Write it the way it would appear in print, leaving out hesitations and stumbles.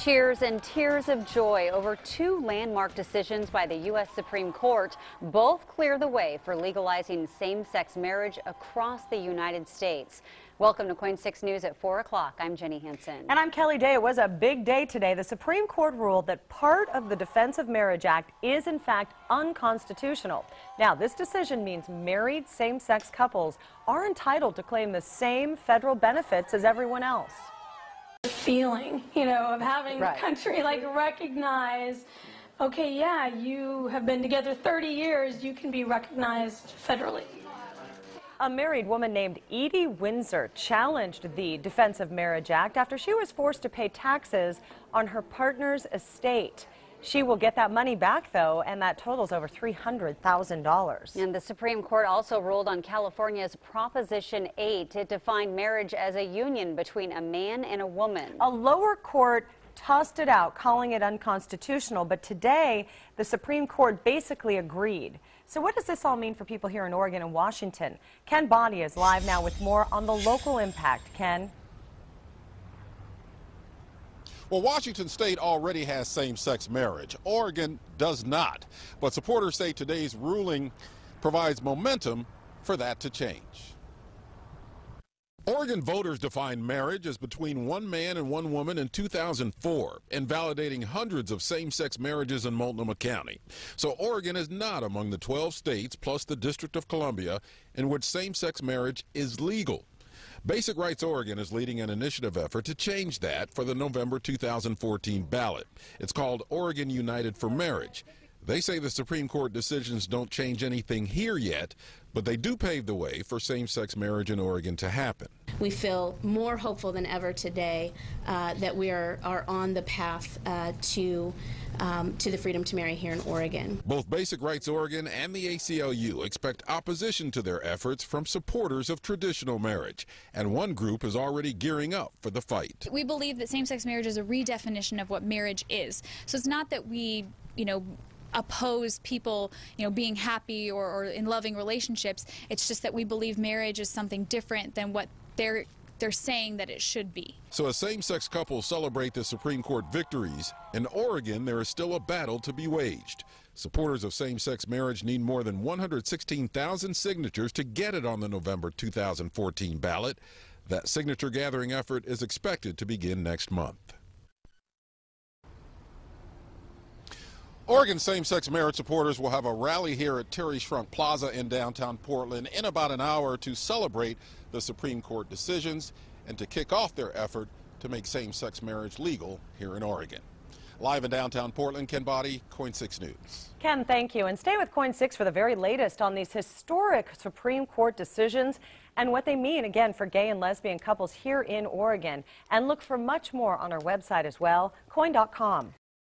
Cheers and tears of joy over two landmark decisions by the U.S. Supreme Court. Both clear the way for legalizing same-sex marriage across the United States. Welcome to KOIN 6 News at 4 o'clock. I'm Jenny Hansen. And I'm Kelly Day. It was a big day today. The Supreme Court ruled that part of the Defense of Marriage Act is in fact unconstitutional. Now, this decision means married same-sex couples are entitled to claim the same federal benefits as everyone else. Feeling, of having the country recognize, okay, yeah, you have been together 30 years, you can be recognized federally. A married woman named Edie Windsor challenged the Defense of Marriage Act after she was forced to pay taxes on her partner's estate. She will get that money back, though, and that totals over $300,000. And the Supreme Court also ruled on California's Proposition 8. It defined marriage as a union between a man and a woman. A lower court tossed it out, calling it unconstitutional, but today the Supreme Court basically agreed. So what does this all mean for people here in Oregon and Washington? Ken Body is live now with more on the local impact. Ken? Well, Washington State already has same-sex marriage. Oregon does not. But supporters say today's ruling provides momentum for that to change. Oregon voters defined marriage as between one man and one woman in 2004, invalidating hundreds of same-sex marriages in Multnomah County. So Oregon is not among the 12 states, plus the District of Columbia, in which same-sex marriage is legal. Basic Rights Oregon is leading an initiative effort to change that for the November 2014 ballot. It's called Oregon United for Marriage. They say the Supreme Court decisions don't change anything here yet, but they do pave the way for same-sex marriage in Oregon to happen. We feel more hopeful than ever today that we are on the path to the freedom to marry here in Oregon. Both Basic Rights Oregon and the ACLU expect opposition to their efforts from supporters of traditional marriage, and one group is already gearing up for the fight. We believe that same-sex marriage is a redefinition of what marriage is. So it's not that we, oppose people, being happy or in loving relationships. It's just that we believe marriage is something different than what they're saying that it should be. So as same-sex couples celebrate the Supreme Court victories, in Oregon there is still a battle to be waged. Supporters of same-sex marriage need more than 116,000 signatures to get it on the November 2014 ballot. That signature gathering effort is expected to begin next month. Oregon same-sex marriage supporters will have a rally here at Terry Shrunk Plaza in downtown Portland in about an hour to celebrate the Supreme Court decisions and to kick off their effort to make same-sex marriage legal here in Oregon. Live in downtown Portland, Ken Body, KOIN 6 News. Ken, thank you. And stay with KOIN 6 for the very latest on these historic Supreme Court decisions and what they mean, again, for gay and lesbian couples here in Oregon. And look for much more on our website as well, KOIN.com.